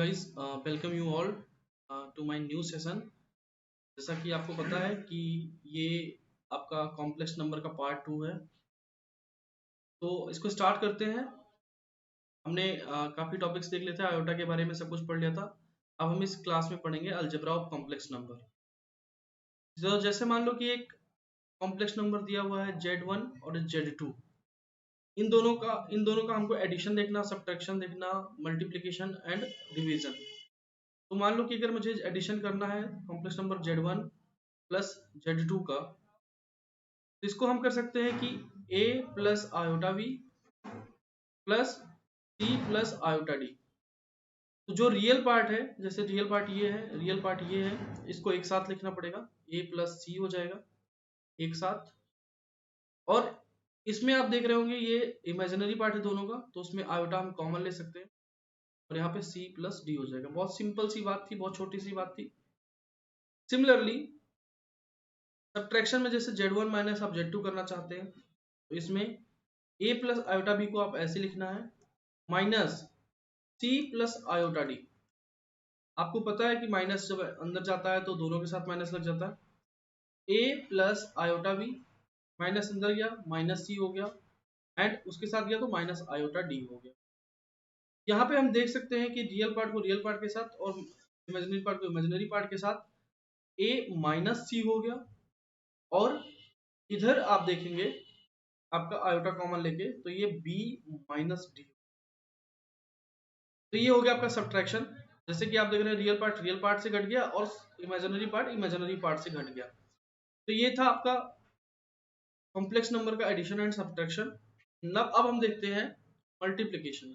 guys, welcome you all to my new session। जैसा कि आपको पता है कि ये आपका कॉम्प्लेक्स नंबर का पार्ट 2 है, तो इसको स्टार्ट करते हैं। हमने काफ़ी टॉपिक्स देख लिए थे, आयोटा के बारे में सब कुछ पढ़ लिया था। अब हम इस क्लास में पढ़ेंगे अलजेब्रा ऑफ कॉम्प्लेक्स नंबर। तो जैसे मान लो कि एक कॉम्प्लेक्स नंबर दिया हुआ है Z1 और Z2। इन दोनों का हमको एडिशन देखना, सब्ट्रैक्शन देखना, मल्टीप्लिकेशन एंड डिवीजन। तो मान लो कि अगर मुझे एडिशन करना है complex number Z1 plus Z2 का, तो इसको हम कर सकते हैं कि a plus iota b plus c plus iota d। तो जो रियल पार्ट है, जैसे रियल पार्ट ये है, इसको एक साथ लिखना पड़ेगा, a प्लस c हो जाएगा एक साथ। और इसमें आप देख रहे होंगे ये इमेजिनरी पार्ट है दोनों का, तो उसमें आयोटा हम कॉमन ले सकते हैं और यहाँ पे c प्लस d हो जाएगा। बहुत सिंपल सी बात थी, बहुत छोटी सी बात थी। सिमिलरली सब्ट्रैक्शन में जैसे Z1 माइनस आप Z2 करना चाहते हैं, तो इसमें a प्लस आयोटा b को आप ऐसे लिखना है minus c plus iota d। आपको पता है कि माइनस जब अंदर जाता है तो दोनों के साथ माइनस लग जाता है। a plus iota b minus अंदर गया, माइनस c हो गया, एंड उसके साथ गया तो माइनस आयोटा d हो गया। यहाँ पे हम देख सकते हैं कि रियल पार्ट को रियल पार्ट के साथ और इमेजिनरी पार्ट को इमेजिनरी पार्ट के साथ a माइनस c हो गया, और इधर आप देखेंगे आपका आयोटा कॉमन लेके तो ये b माइनस डी। तो ये हो गया आपका सब्ट्रैक्शन। जैसे कि आप देख रहे हैं रियल पार्ट से घट गया और इमेजिनरी पार्ट से घट गया। तो ये था आपका कॉम्प्लेक्स नंबर का एडिशन एंड सब्ट्रैक्शन। अब हम देखते हैं मल्टीप्लिकेशन।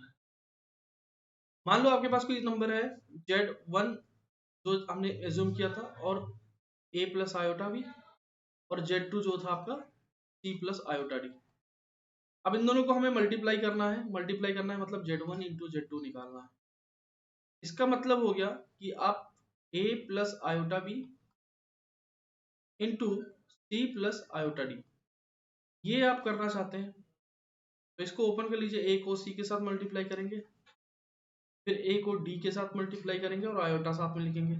मान लो आपके पास कोई नंबर है Z1 जो हमने एज्यूम किया था, और a प्लस आयोटा b, और Z2 जो था आपका c प्लस आयोटा d। अब इन दोनों को हमें मल्टीप्लाई करना है मतलब Z1 इंटू Z2 निकालना है। इसका मतलब हो गया कि आप a plus iota b into c plus iota d ये आप करना चाहते हैं, तो इसको ओपन कर लीजिए। a को c के साथ मल्टीप्लाई करेंगे, फिर a को d के साथ मल्टीप्लाई करेंगे और आयोटा साथ में लिखेंगे।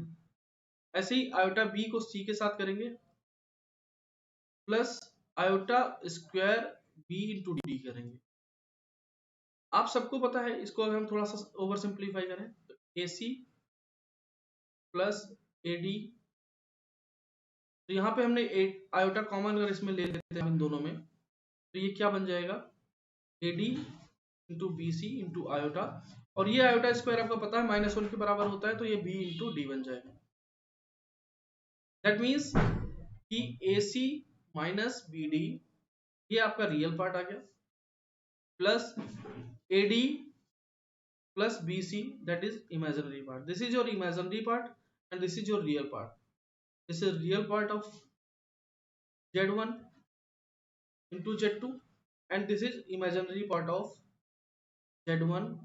ऐसे ही आयोटा b को c के साथ करेंगे plus iota square b into D करेंगे। आप सबको पता है, इसको अगर हम थोड़ा सा ओवर सिंप्लीफाई करें तो ac प्लस ad। तो यहाँ पे हमने आयोटा कॉमन अगर इसमें ले लेते हैं इन दोनों में, तो ये क्या बन जाएगा ad into B C into iota, और ये आयोटा स्क्वायर आपको पता है -1 के बराबर होता है, तो ये b इंटू डी बन जाएगा। दैट मीन्स कि ac माइनस बी डी ये आपका रियल पार्ट आ गया, plus ad plus bc that is imaginary part. This is your imaginary part and this is your real part. This is real part of z1 into z2 and this is imaginary part of z1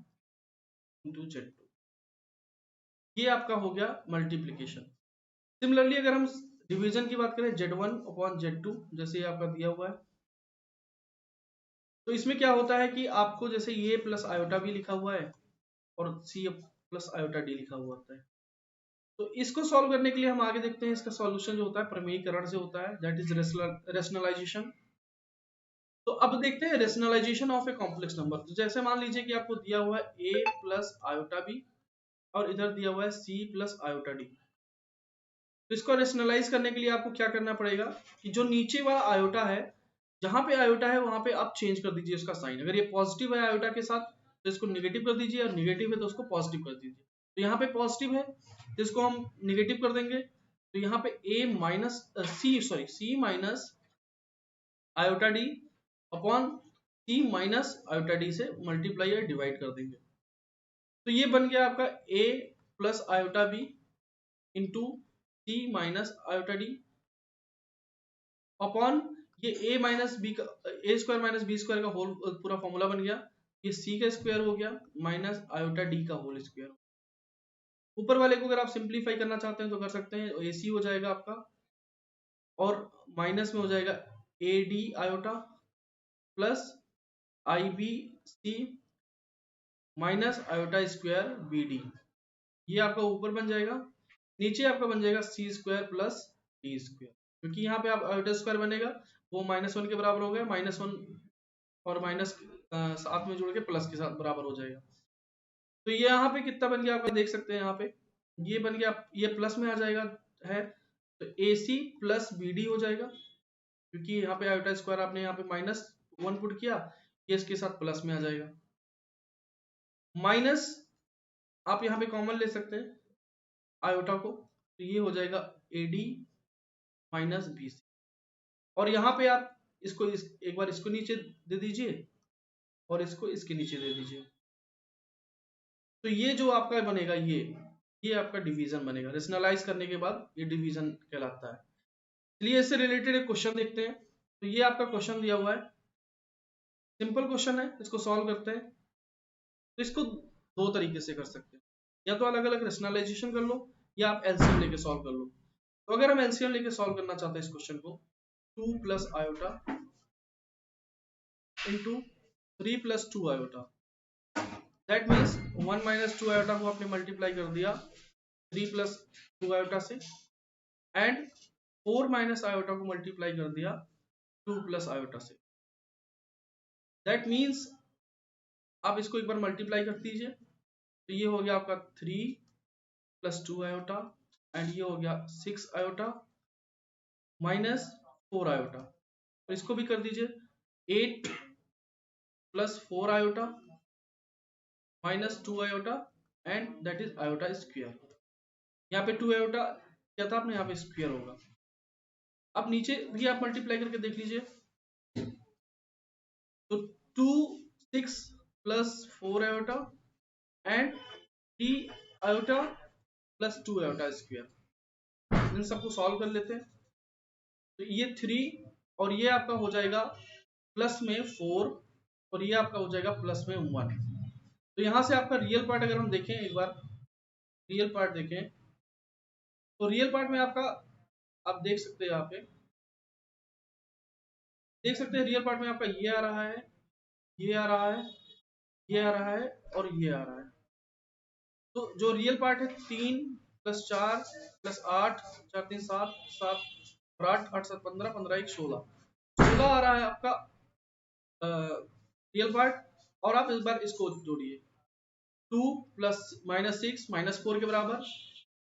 into z2। ये आपका हो गया multiplication. Similarly अगर हम division की बात करें z1 upon z2, जैसे ये आपका दिया हुआ है, तो इसमें क्या होता है कि आपको जैसे ये प्लस आयोटा भी लिखा हुआ है और c प्लस आयोटा डी लिखा हुआ होता है, तो इसको सॉल्व करने के लिए हम आगे देखते हैं। इसका सॉल्यूशन जो होता है प्रमेयीकरण से होता है, दैट इज रेशनलाइजेशन। तो अब देखते हैं rationalization of a complex number. तो जैसे मान लीजिए कि आपको दिया हुआ है a प्लस आयोटा b और इधर दिया हुआ है c प्लस आयोटा d। तो इसको रेशनलाइज करने के लिए आपको क्या करना पड़ेगा कि जो नीचे वाला आयोटा है, जहां पे आयोटा है वहां पे आप चेंज कर दीजिए उसका साइन। अगर ये पॉजिटिव है आयोटा के साथ तो इसको निगेटिव कर दीजिए, और निगेटिव है तो उसको पॉजिटिव कर दीजिए। तो यहाँ पे पॉजिटिव है तो इसको हम निगेटिव कर देंगे, तो यहाँ पे c minus iota D upon c minus iota D से मल्टीप्लाई या डिवाइड कर देंगे। तो ये बन गया आपका a plus iota B into c minus iota D upon ये a माइनस बी का a square minus B square का होल पूरा फॉर्मूला बन गया। ये c का स्क्वायर हो गया माइनस आयोटा डी का होल स्क्वायर। ऊपर वाले को अगर आप सिंप्लीफाई करना चाहते हैं तो कर सकते हैं, ac हो जाएगा आपका, और माइनस में हो जाएगा ad iota plus ibc minus iota square bd। ये आपका ऊपर बन जाएगा, नीचे आपका बन जाएगा सी स्क्वायर प्लस डी स्क्वायर, क्योंकि यहाँ पे आप आयोटा स्क्वायर बनेगा वो -1 के बराबर हो गया, -1 और माइनस साथ में जोड़ के प्लस के साथ बराबर हो जाएगा। तो ये यहाँ पे कितना बन गया आपका देख सकते हैं, यहाँ पे ये बन गया, ये प्लस में आ जाएगा है, तो ए सी प्लस बी डी हो जाएगा, क्योंकि यहाँ पे आयोटा स्क्वायर आपने यहाँ पे -1 पुट किया, ये इसके साथ प्लस में आ जाएगा। माइनस आप यहाँ पे कॉमन ले सकते हैं आयोटा को, तो ये हो जाएगा A D minus B C, और यहाँ पे आप इसको एक बार इसको नीचे दे दीजिए और इसको इसके नीचे दे दीजिए, तो ये जो आपका बनेगा ये आपका डिवीजन बनेगा। रेशनलाइज करने के बाद ये डिवीजन कहलाता है। चलिए इससे रिलेटेड एक क्वेश्चन देखते हैं। तो ये आपका क्वेश्चन दिया हुआ है, सिंपल क्वेश्चन है, इसको सॉल्व करते हैं। तो इसको दो तरीके से कर सकते हैं, या तो अलग अलग रेशनलाइजेशन कर लो या आप एलसीएम लेके सॉल्व कर लो। तो अगर हम एलसीएम लेके सॉल्व करना चाहते हैं इस क्वेश्चन को, 2 plus iota into 3 plus 2 iota, that means 1 minus 2 iota को आपने मल्टीप्लाई कर दिया 3 प्लस 2 आयोटा से, एंड 4 माइनस आयोटा को मल्टीप्लाई कर दिया 2 प्लस आयोटा से। दैट मीन्स आप इसको एक बार मल्टीप्लाई कर दीजिए, तो ये हो गया आपका 3 प्लस 2 आयोटा, एंड ये हो गया 6 आयोटा माइनस 4 आयोटा, तो इसको भी कर दीजिए 8 plus 4 iota minus 2 iota, and that is iota square. यहाँ पे 2 आयोटा क्या था आपने, यहाँ पे स्क्वायर होगा। अब नीचे भी आप मल्टीप्लाई करके देख लीजिए, तो 2 6 plus 4 iota and 3 iota plus 2 iota square, इन सबको सॉल्व कर लेते हैं। तो ये 3 और ये आपका हो जाएगा प्लस में 4 और ये आपका हो जाएगा प्लस में 1। तो यहाँ से आपका रियल पार्ट अगर हम देखें, एक बार रियल पार्ट देखें, तो रियल पार्ट में आपका आप देख सकते हैं, यहाँ पे देख सकते हैं रियल पार्ट में आपका ये आ रहा है, ये आ रहा है, ये आ रहा है और ये आ रहा है। तो जो रियल पार्ट है 3 प्लस 4 प्लस 8, 4 3 7, 7 और 8, 8 7 15, 15 1 16, 16 आ रहा है आपका रियल पार्ट। और आप इस बार इसको जोड़िए, 2 प्लस -6 -4 के बराबर,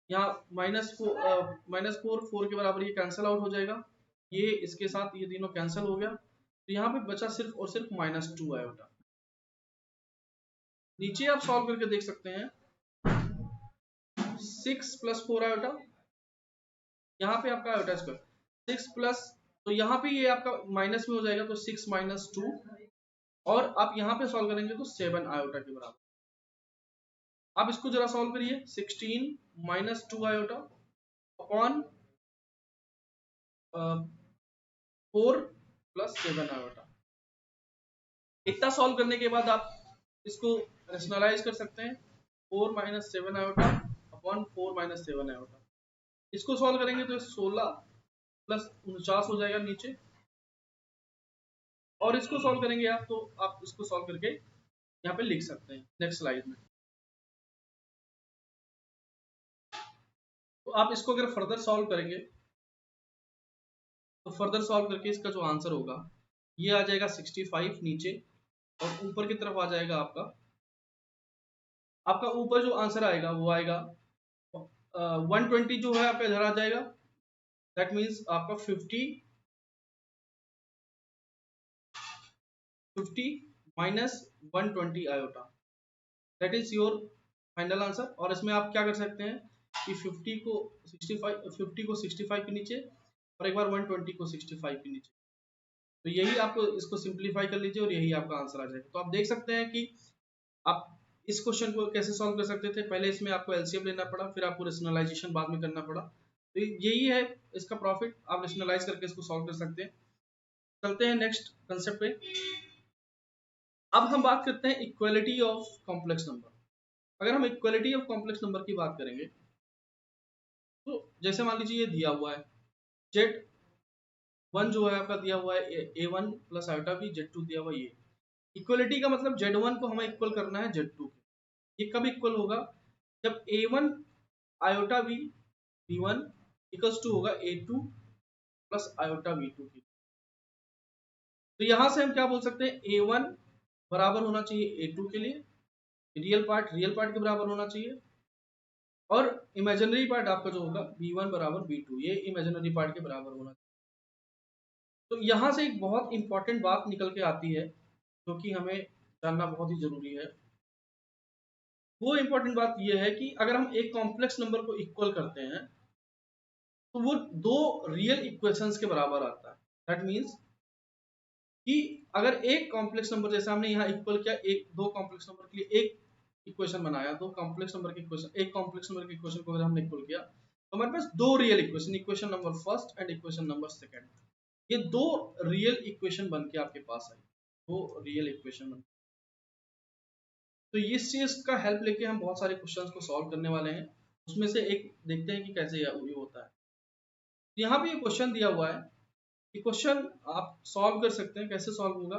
यहाँ -4 4 के बराबर, ये कैंसिल आउट हो जाएगा, ये इसके साथ ये तीनों कैंसिल हो गया, तो यहाँ पे बचा सिर्फ और सिर्फ -2 आयोटा। नीचे आप सॉल्व करके देख सकते हैं, 6 प्लस 4 आयोटा, यहाँ पे आपका आयोटा स्क्वायर 6 प्लस, तो यहाँ पे ये आपका माइनस में हो जाएगा, तो 6 माइनस 2, और आप यहाँ पे सॉल्व करेंगे तो 7 आयोटा के बराबर। आप इसको जरा सॉल्व करिए, 16 minus 2 iota upon 4 plus 7 iota. इतना सॉल्व करने के बाद आप इसको रेशनलाइज कर सकते हैं, 4 minus 7 iota upon 4 minus 7 iota. इसको सॉल्व करेंगे तो 16 प्लस 49 हो जाएगा नीचे, और इसको सॉल्व करेंगे आप, तो आप इसको सॉल्व करके यहाँ पे लिख सकते हैं नेक्स्ट स्लाइड में। तो आप इसको अगर फर्दर सॉल्व करेंगे, तो फर्दर सॉल्व करके इसका जो आंसर होगा ये आ जाएगा 65 नीचे, और ऊपर की तरफ आ जाएगा आपका ऊपर जो आंसर आएगा वो आएगा 120 जो है आपका इधर आ जाएगा, दैट मीन्स आपका 50 minus 120 iota, that is your final answer. और इसमें आप क्या कर सकते हैं कि 50 को 65 के नीचे, और एक बार 120 को 65 के नीचे, तो यही आपको इसको सिंप्लीफाई कर लीजिए और यही आपका आंसर आ जाएगा। तो आप देख सकते हैं कि आप इस क्वेश्चन को कैसे सॉल्व कर सकते थे। पहले इसमें आपको एलसीएम लेना पड़ा, फिर आपको रेशनलाइजेशन बाद में करना पड़ा, तो यही है इसका प्रॉफिट, आप रेशनलाइज करके इसको सॉल्व कर सकते हैं। चलते हैं नेक्स्ट कंसेप्ट पे। अब हम बात करते हैं इक्वालिटी ऑफ कॉम्प्लेक्स नंबर। अगर हम इक्वालिटी ऑफ कॉम्प्लेक्स नंबर की बात करेंगे, तो जैसे मान लीजिए ये दिया हुआ है Z1 जो है आपका दिया हुआ है A1 plus iota B, Z2 दिया हुआ है। ये इक्वलिटी का मतलब Z1 को हमें इक्वल करना है Z2 के। ये कब इक्वल होगा, जब a1 iota b b1 equals to होगा a2 प्लस आयोटा b2 की। तो यहां से हम क्या बोल सकते हैं, a1 बराबर होना चाहिए a2 के लिए, रियल पार्ट के बराबर होना चाहिए, और इमेजिनरी पार्ट आपका जो होगा b1 बराबर b2, ये इमेजिनरी पार्ट के बराबर होना चाहिए। तो यहां से एक बहुत इंपॉर्टेंट बात निकल के आती है जो कि हमें जानना बहुत ही जरूरी है। वो इंपॉर्टेंट बात ये है कि अगर हम एक कॉम्प्लेक्स नंबर को इक्वल करते हैं तो वो दो रियल इक्वेशंस के बराबर आता है। दैट मीन्स कि अगर एक कॉम्प्लेक्स नंबर, जैसे हमने यहाँ इक्वल किया, एक दो कॉम्प्लेक्स नंबर के लिए एक इक्वेशन बनाया, दो कॉम्प्लेक्स नंबर के इक्वेशन, एक कॉम्प्लेक्स नंबर के इक्वेशन को अगर हमने इक्वल किया तो हमारे पास दो real equation, equation number first and equation number second, ये दो रियल इक्वेशन बन के आपके पास आई, दो रियल इक्वेशन बन। तो इस चीज का हेल्प लेके हम बहुत सारे क्वेश्चंस को सॉल्व करने वाले हैं। उसमें से एक देखते हैं कि कैसे ये होता है। यहाँ पे ये क्वेश्चन दिया हुआ है, ये क्वेश्चन आप सॉल्व कर सकते हैं। कैसे सॉल्व होगा,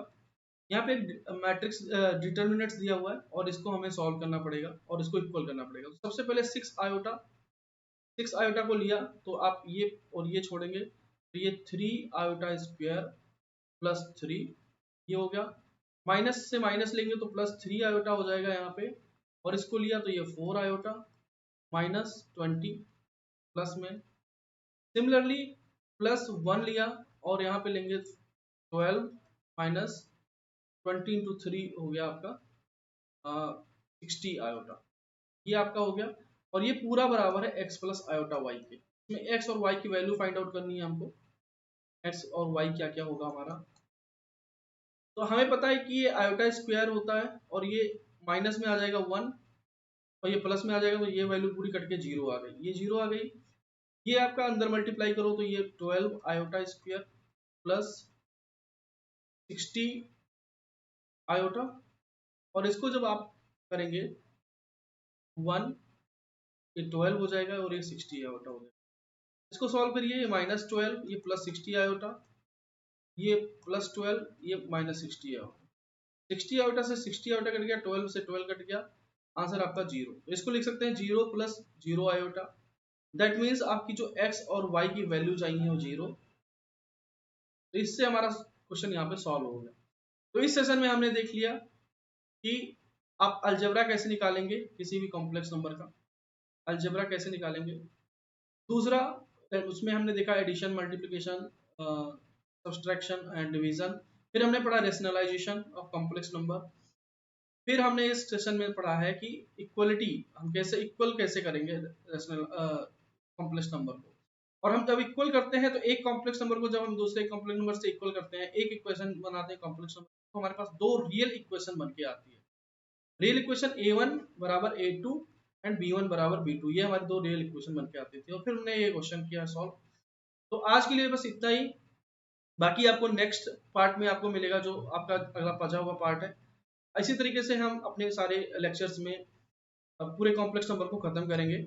यहाँ पे एक मैट्रिक्स डिटर्मिनेंट्स दिया हुआ है और इसको हमें सॉल्व करना पड़ेगा और इसको इक्वल करना पड़ेगा। तो सबसे पहले 6 आयोटा को लिया तो आप ये और ये छोड़ेंगे तो ये 3 आयोटा स्क्वायर प्लस 3, ये हो गया। माइनस से माइनस लेंगे तो प्लस 3 आयोटा हो जाएगा यहाँ पे, और इसको लिया तो ये 4 आयोटा माइनस 20 प्लस में। सिमिलरली प्लस 1 लिया और यहाँ पे लेंगे 12 माइनस 20 इंटू 3 हो गया आपका 60 आयोटा, ये आपका हो गया। और ये पूरा बराबर है x प्लस आयोटा वाई के। इसमें x और y की वैल्यू फाइंड आउट करनी है हमको, x और y क्या क्या होगा हमारा। तो हमें पता है कि ये आयोटा स्क्वायर होता है और ये माइनस में आ जाएगा 1 और ये प्लस में आ जाएगा, तो ये वैल्यू पूरी कट के 0 आ गई, ये 0 आ गई। ये आपका अंदर मल्टीप्लाई करो तो ये 12 आयोटा स्क्वायर प्लस 60 आयोटा, और इसको जब आप करेंगे 1, ये 12 हो जाएगा और ये 60 आयोटा हो जाएगा। इसको सॉल्व करिए, ये माइनस 12, ये प्लस 60 आयोटा, ये प्लस 12, ये माइनस 60 आयोटा। 60 आयोटा से 60 आयोटा कट गया, 12 से 12 कट गया, आंसर आपका 0। तो इसको लिख सकते हैं 0 प्लस 0 आयोटा। दैट मीन्स आपकी जो x और y की वैल्यू चाहिए वो 0। तो इससे हमारा क्वेश्चन यहाँ पे सॉल्व हो गया। तो इस सेशन में हमने देख लिया कि आप अलजेब्रा कैसे निकालेंगे किसी भी कॉम्प्लेक्स नंबर का, अलजेब्रा कैसे निकालेंगे। दूसरा उसमें हमने देखा addition, multiplication, subtraction and division. फिर हमने पढ़ा रेशनलाइजेशन ऑफ कॉम्प्लेक्स नंबर। फिर हमने इस सेशन में पढ़ा है कि इक्वलिटी, हम कैसे इक्वल कैसे करेंगे रेशनल कॉम्प्लेक्स नंबर को। और हम जब इक्वल करते हैं तो एक कॉम्प्लेक्स नंबर को जब हम दूसरे कॉम्प्लेक्स नंबर से इक्वल करते हैं, एक इक्वेशन बनाते हैं कॉम्प्लेक्स नंबर, तो हमारे पास दो रियल इक्वेशन बन के आती है। रियल इक्वेशन a1 बराबर a2 एंड b1 बराबर b2, ये हमारी दो रियल इक्वेशन बन के आती थी। और फिर हमने ये क्वेश्चन किया सॉल्व। तो आज के लिए बस इतना ही। बाकी आपको नेक्स्ट पार्ट में आपको मिलेगा जो आपका अगला बचा हुआ पार्ट है। इसी तरीके से हम अपने सारे लेक्चर्स में पूरे कॉम्प्लेक्स नंबर को खत्म करेंगे।